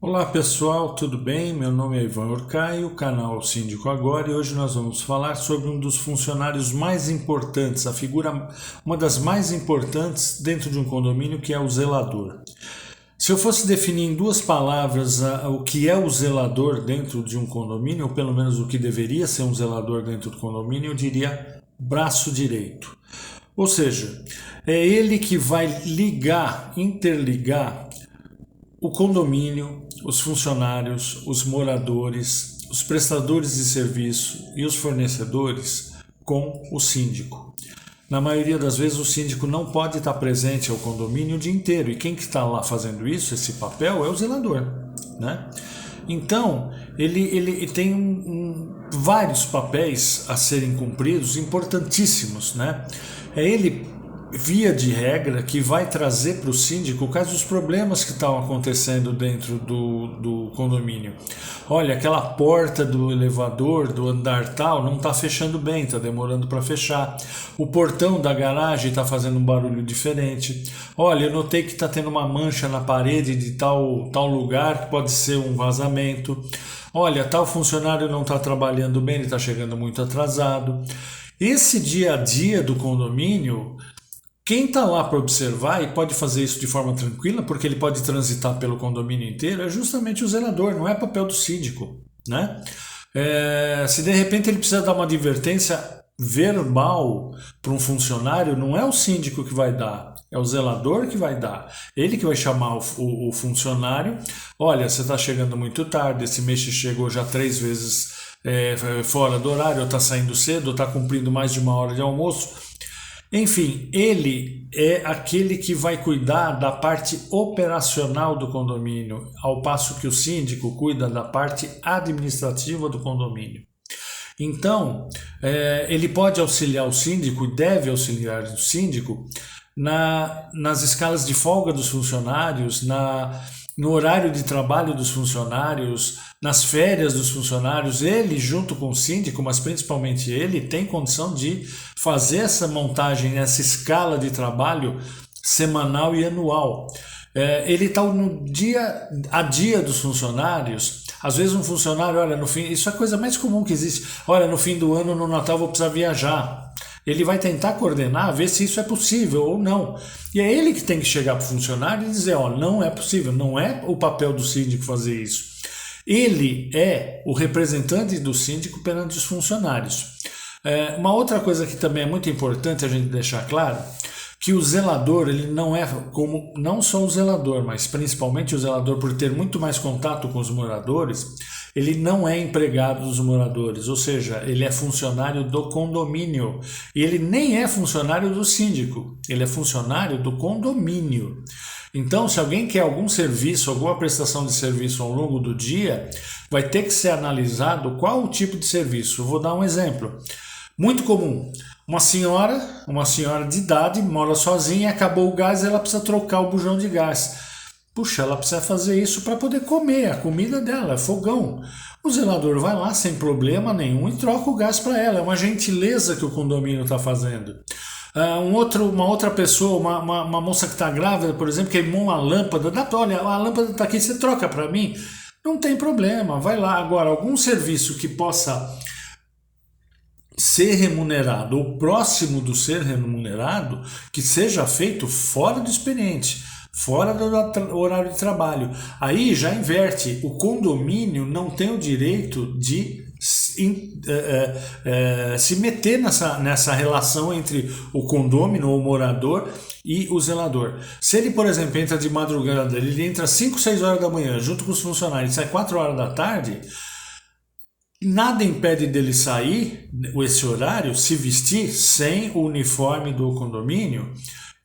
Olá pessoal, tudo bem? Meu nome é Ivan Urcai, o canal Síndico Agora, e hoje nós vamos falar sobre um dos funcionários mais importantes, a figura, uma das mais importantes dentro de um condomínio, que é o zelador. Se eu fosse definir em duas palavras o que é o zelador dentro de um condomínio, ou pelo menos o que deveria ser um zelador dentro do condomínio, eu diria braço direito. Ou seja, é ele que vai ligar, interligar o condomínio, os funcionários, os moradores, os prestadores de serviço e os fornecedores com o síndico. Na maioria das vezes o síndico não pode estar presente ao condomínio o dia inteiro, e quem que está lá fazendo isso, esse papel, é o zelador, né? Então, ele tem vários papéis a serem cumpridos, importantíssimos, né? É ele, via de regra, que vai trazer para o síndico quais os problemas que estão acontecendo dentro do condomínio. Olha, aquela porta do elevador, do andar tal, não está fechando bem, está demorando para fechar. O portão da garagem está fazendo um barulho diferente. Olha, eu notei que está tendo uma mancha na parede de tal lugar, que pode ser um vazamento. Olha, tal funcionário não está trabalhando bem, ele está chegando muito atrasado. Esse dia a dia do condomínio, quem está lá para observar e pode fazer isso de forma tranquila, porque ele pode transitar pelo condomínio inteiro, é justamente o zelador, não é papel do síndico, né? Se de repente ele precisa dar uma advertência verbal para um funcionário, não é o síndico que vai dar, é o zelador que vai dar. Ele que vai chamar o funcionário. Olha, você está chegando muito tarde, esse mês chegou já 3 vezes fora do horário, ou está saindo cedo, ou está cumprindo mais de uma hora de almoço. Enfim, ele é aquele que vai cuidar da parte operacional do condomínio, ao passo que o síndico cuida da parte administrativa do condomínio. Então, ele pode auxiliar o síndico e deve auxiliar o síndico nas escalas de folga dos funcionários, no horário de trabalho dos funcionários, nas férias dos funcionários. Ele, junto com o síndico, mas principalmente ele, tem condição de fazer essa montagem, essa escala de trabalho semanal e anual. Ele está no dia a dia dos funcionários. Às vezes um funcionário, olha, no fim, isso é a coisa mais comum que existe. Olha, no fim do ano, no Natal, vou precisar viajar. Ele vai tentar coordenar, ver se isso é possível ou não. E é ele que tem que chegar para o funcionário e dizer, ó, não é possível, não é o papel do síndico fazer isso. Ele é o representante do síndico perante os funcionários. Uma outra coisa que também é muito importante a gente deixar claro, que o zelador, ele não é como, não só o zelador, mas principalmente o zelador, por ter muito mais contato com os moradores, ele não é empregado dos moradores, ou seja, ele é funcionário do condomínio. E ele nem é funcionário do síndico, ele é funcionário do condomínio. Então, se alguém quer algum serviço, alguma prestação de serviço ao longo do dia, vai ter que ser analisado qual o tipo de serviço. Vou dar um exemplo. Muito comum. Uma senhora de idade, mora sozinha, acabou o gás, ela precisa trocar o bujão de gás. Puxa, ela precisa fazer isso para poder comer a comida dela, é fogão. O zelador vai lá sem problema nenhum e troca o gás para ela. É uma gentileza que o condomínio está fazendo. Uma outra pessoa, uma moça que está grávida, por exemplo, queimou uma lâmpada. Olha, a lâmpada está aqui, você troca para mim? Não tem problema, vai lá. Agora, algum serviço que possa ser remunerado ou próximo do ser remunerado, que seja feito fora do expediente, fora do horário de trabalho. Aí já inverte. O condomínio não tem o direito de se meter nessa relação entre o condômino, o morador, e o zelador. Se ele, por exemplo, entra de madrugada, ele entra às 5, 6 horas da manhã junto com os funcionários e sai 4 horas da tarde, nada impede dele sair esse horário, se vestir sem o uniforme do condomínio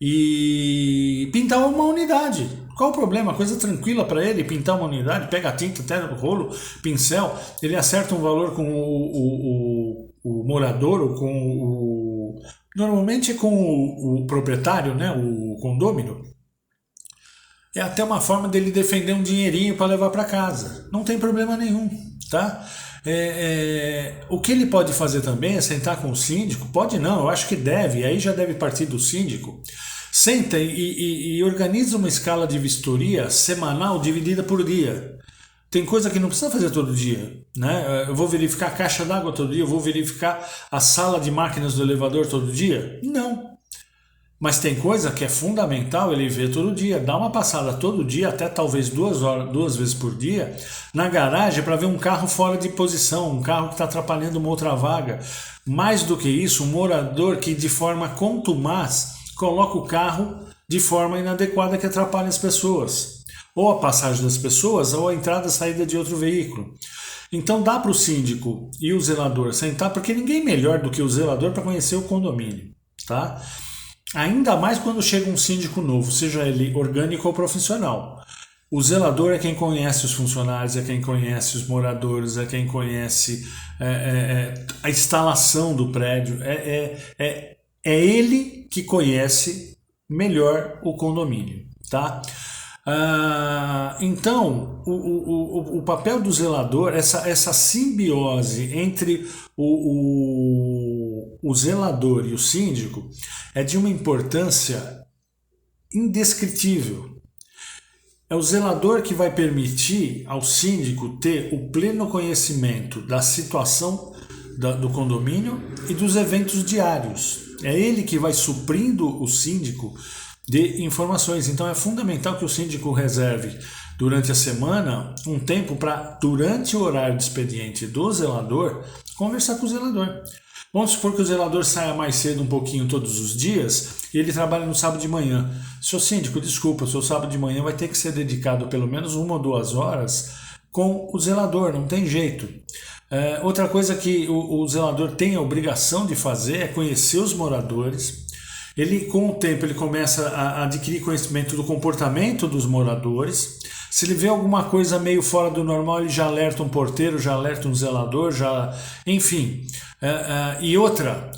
e pintar uma unidade. Qual o problema? Coisa tranquila para ele, pintar uma unidade, pega a tinta, até o rolo, pincel, ele acerta um valor com o morador ou normalmente com o proprietário, né, o condômino. É até uma forma dele defender um dinheirinho para levar para casa. Não tem problema nenhum, tá? O que ele pode fazer também é sentar com o síndico. Pode não, eu acho que deve, aí já deve partir do síndico. Senta e organiza uma escala de vistoria semanal dividida por dia. Tem coisa que não precisa fazer todo dia, né? Eu vou verificar a caixa d'água todo dia, eu vou verificar a sala de máquinas do elevador todo dia? Não. Mas tem coisa que é fundamental ele ver todo dia, dá uma passada todo dia, até talvez 2 vezes por dia, na garagem para ver um carro fora de posição, um carro que está atrapalhando uma outra vaga. Mais do que isso, um morador que de forma contumaz coloca o carro de forma inadequada que atrapalha as pessoas. Ou a passagem das pessoas, ou a entrada e saída de outro veículo. Então dá para o síndico e o zelador sentar, porque ninguém melhor do que o zelador para conhecer o condomínio, tá? Ainda mais quando chega um síndico novo, seja ele orgânico ou profissional. O zelador é quem conhece os funcionários, é quem conhece os moradores, é quem conhece a instalação do prédio. É ele que conhece melhor o condomínio, tá? Então, o papel do zelador, essa simbiose entre o zelador e o síndico é de uma importância indescritível. É o zelador que vai permitir ao síndico ter o pleno conhecimento da situação do condomínio e dos eventos diários. É ele que vai suprindo o síndico de informações. Então é fundamental que o síndico reserve durante a semana um tempo para, durante o horário de expediente do zelador, conversar com o zelador. Vamos supor que o zelador saia mais cedo um pouquinho todos os dias e ele trabalha no sábado de manhã. Seu síndico, desculpa, seu sábado de manhã vai ter que ser dedicado pelo menos 1 ou 2 horas com o zelador, não tem jeito. Outra coisa que o zelador tem a obrigação de fazer é conhecer os moradores. Ele, com o tempo, ele começa a adquirir conhecimento do comportamento dos moradores. Se ele vê alguma coisa meio fora do normal, ele já alerta um porteiro, já alerta um zelador, enfim. E outra,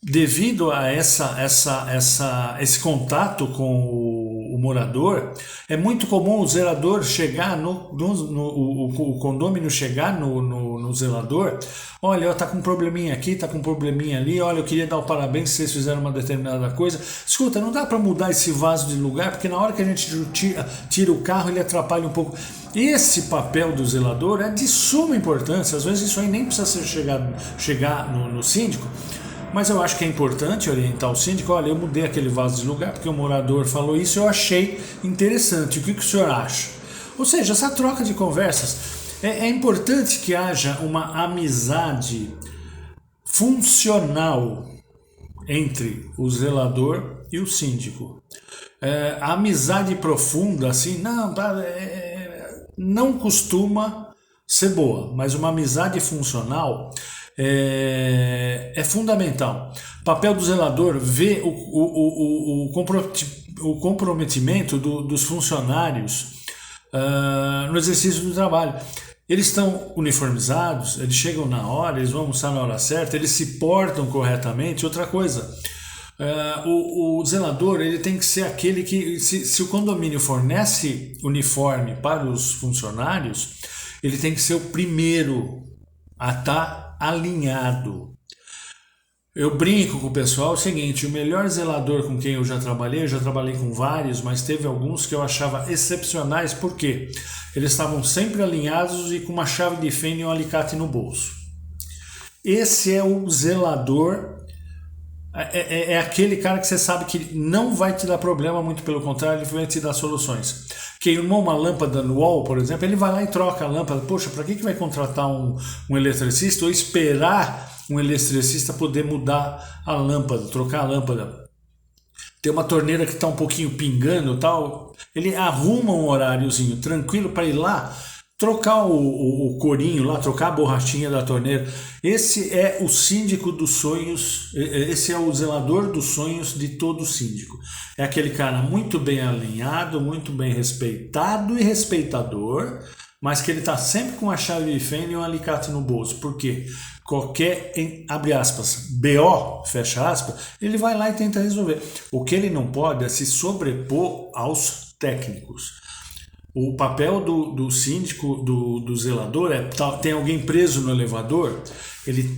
devido a esse contato com o morador, é muito comum o zelador chegar o condômino chegar no zelador. Olha, tá com um probleminha aqui, tá com um probleminha ali. Olha, eu queria dar o parabéns se vocês fizeram uma determinada coisa. Escuta, não dá para mudar esse vaso de lugar, porque na hora que a gente tira o carro, ele atrapalha um pouco. Esse papel do zelador é de suma importância. Às vezes isso aí nem precisa chegar no síndico. Mas eu acho que é importante orientar o síndico. Olha, eu mudei aquele vaso de lugar porque o morador falou isso, eu achei interessante. O que o senhor acha? Ou seja, essa troca de conversas. É importante que haja uma amizade funcional entre o zelador e o síndico. A amizade profunda, assim, não costuma ser boa, mas uma amizade funcional é fundamental. O papel do zelador ver o comprometimento dos funcionários no exercício do trabalho. Eles estão uniformizados, eles chegam na hora, eles vão almoçar na hora certa, eles se portam corretamente. Outra coisa, o zelador ele tem que ser aquele que, se o condomínio fornece uniforme para os funcionários, ele tem que ser o primeiro a estar alinhado. Eu brinco com o pessoal o seguinte: o melhor zelador com quem eu já trabalhei com vários, mas teve alguns que eu achava excepcionais, porque eles estavam sempre alinhados e com uma chave de fenda e um alicate no bolso. Esse é o zelador, é aquele cara que você sabe que não vai te dar problema, muito pelo contrário, ele vai te dar soluções. Queimou uma lâmpada no wall, por exemplo, ele vai lá e troca a lâmpada. Poxa, para que vai contratar um eletricista ou esperar um eletricista poder mudar a lâmpada, trocar a lâmpada? Tem uma torneira que está um pouquinho pingando, tal, ele arruma um horáriozinho tranquilo para ir lá trocar o corinho lá, trocar a borrachinha da torneira. Esse é o síndico dos sonhos, esse é o zelador dos sonhos de todo síndico. É aquele cara muito bem alinhado, muito bem respeitado e respeitador, mas que ele está sempre com uma chave de fenda e um alicate no bolso. Por quê? Qualquer, abre aspas, BO, fecha aspas, ele vai lá e tenta resolver. O que ele não pode é se sobrepor aos técnicos. O papel do síndico, do zelador, tem alguém preso no elevador, ele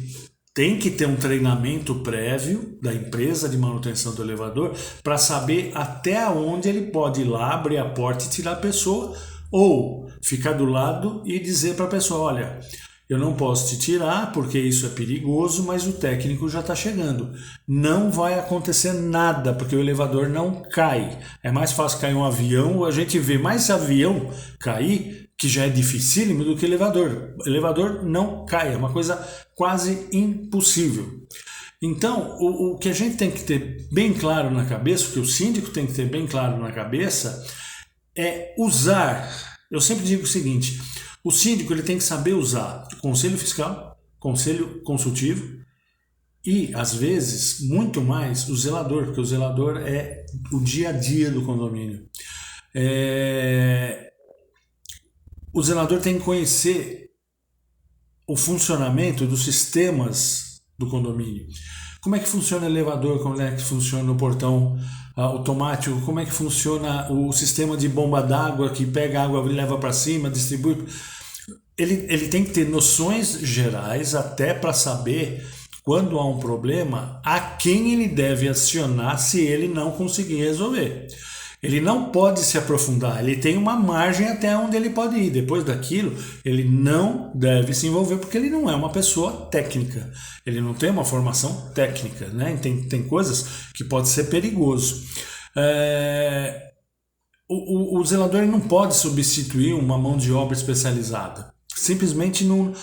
tem que ter um treinamento prévio da empresa de manutenção do elevador para saber até onde ele pode ir lá, abrir a porta e tirar a pessoa. Ou, ficar do lado e dizer para a pessoa, olha, eu não posso te tirar porque isso é perigoso, mas o técnico já está chegando. Não vai acontecer nada, porque o elevador não cai. É mais fácil cair um avião, a gente vê mais avião cair, que já é dificílimo, do que elevador. O elevador não cai, é uma coisa quase impossível. Então, o que a gente tem que ter bem claro na cabeça, o que o síndico tem que ter bem claro na cabeça, é usar. Eu sempre digo o seguinte, o síndico ele tem que saber usar conselho fiscal, conselho consultivo e, às vezes, muito mais o zelador, porque o zelador é o dia a dia do condomínio. O zelador tem que conhecer o funcionamento dos sistemas do condomínio. Como é que funciona o elevador, como é que funciona o portão automático, como é que funciona o sistema de bomba d'água que pega a água e leva para cima, distribui. Ele tem que ter noções gerais até para saber, quando há um problema, a quem ele deve acionar se ele não conseguir resolver. Ele não pode se aprofundar, ele tem uma margem até onde ele pode ir. Depois daquilo, ele não deve se envolver, porque ele não é uma pessoa técnica. Ele não tem uma formação técnica, né? Tem coisas que pode ser perigoso. O zelador ele não pode substituir uma mão de obra especializada. Simplesmente não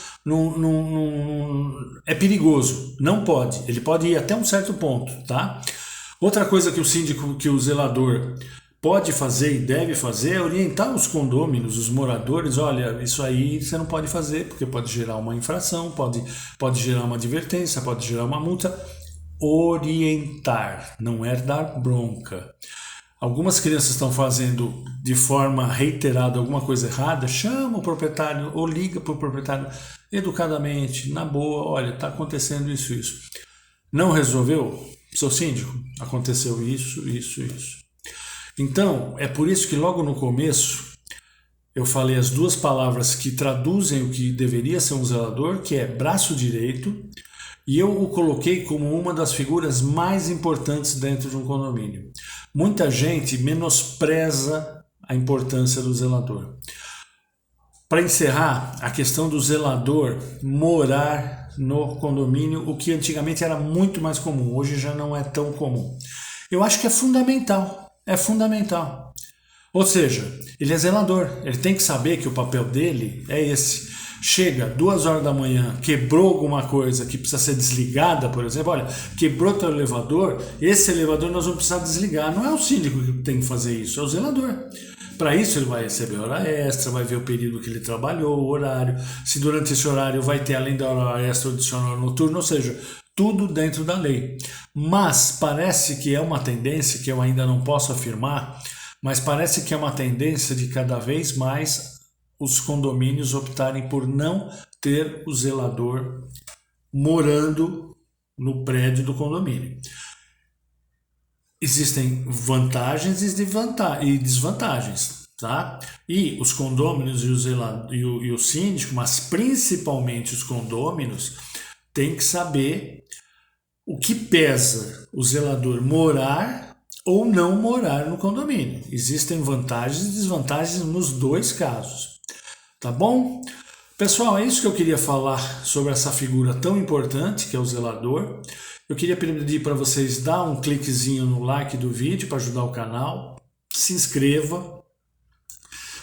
é perigoso. Não pode. Ele pode ir até um certo ponto, tá? Outra coisa que o síndico, que o zelador pode fazer e deve fazer é orientar os condôminos, os moradores, olha, isso aí você não pode fazer porque pode gerar uma infração, pode gerar uma advertência, pode gerar uma multa. Orientar, não é dar bronca. Algumas crianças estão fazendo de forma reiterada alguma coisa errada, chama o proprietário ou liga para o proprietário educadamente, na boa, olha, está acontecendo isso. Não resolveu? Seu síndico, aconteceu isso. Então, é por isso que logo no começo eu falei as duas palavras que traduzem o que deveria ser um zelador, que é braço direito, e eu o coloquei como uma das figuras mais importantes dentro de um condomínio. Muita gente menospreza a importância do zelador. Para encerrar, a questão do zelador morar no condomínio, o que antigamente era muito mais comum, hoje já não é tão comum. Eu acho que é fundamental. Ou seja, ele é zelador, ele tem que saber que o papel dele é esse. Chega 2 horas da manhã, quebrou alguma coisa que precisa ser desligada, por exemplo, olha, quebrou teu elevador, esse elevador nós vamos precisar desligar. Não é o síndico que tem que fazer isso, é o zelador. Para isso ele vai receber hora extra, vai ver o período que ele trabalhou, o horário, se durante esse horário vai ter, além da hora extra, adicional noturno, ou seja, tudo dentro da lei. Mas parece que é uma tendência, que eu ainda não posso afirmar, mas parece que é uma tendência de cada vez mais os condomínios optarem por não ter o zelador morando no prédio do condomínio. Existem vantagens e desvantagens, tá? E os condôminos e o síndico, mas principalmente os condôminos, têm que saber o que pesa o zelador morar ou não morar no condomínio. Existem vantagens e desvantagens nos dois casos, tá bom? Pessoal, é isso que eu queria falar sobre essa figura tão importante que é o zelador. Eu queria pedir para vocês dar um cliquezinho no like do vídeo para ajudar o canal, se inscreva.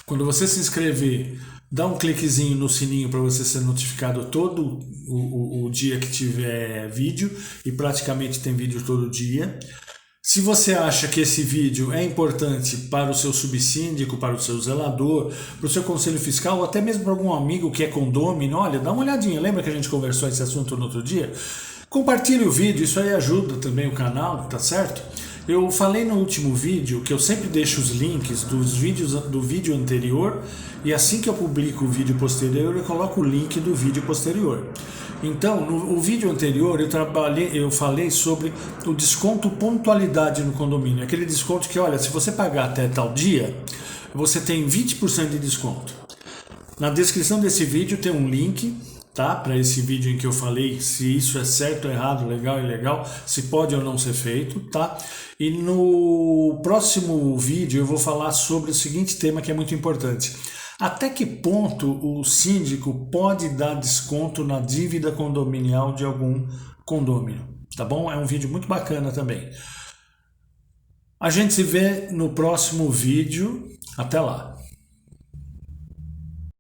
Quando você se inscrever, dá um cliquezinho no sininho para você ser notificado todo o dia que tiver vídeo, e praticamente tem vídeo todo dia. Se você acha que esse vídeo é importante para o seu subsíndico, para o seu zelador, para o seu conselho fiscal, ou até mesmo para algum amigo que é condômino, olha, dá uma olhadinha. Lembra que a gente conversou esse assunto no outro dia? Compartilhe o vídeo, isso aí ajuda também o canal, tá certo? Eu falei no último vídeo que eu sempre deixo os links do vídeo anterior, e assim que eu publico o vídeo posterior, eu coloco o link do vídeo posterior. Então, no vídeo anterior eu falei sobre o desconto pontualidade no condomínio. Aquele desconto que, olha, se você pagar até tal dia, você tem 20% de desconto. Na descrição desse vídeo tem um link, tá? Para esse vídeo em que eu falei se isso é certo ou errado, legal e ilegal, se pode ou não ser feito, tá? E no próximo vídeo eu vou falar sobre o seguinte tema que é muito importante: Até que ponto o síndico pode dar desconto na dívida condominial de algum condômino? Tá bom? É um vídeo muito bacana também. A gente se vê no próximo vídeo. Até lá!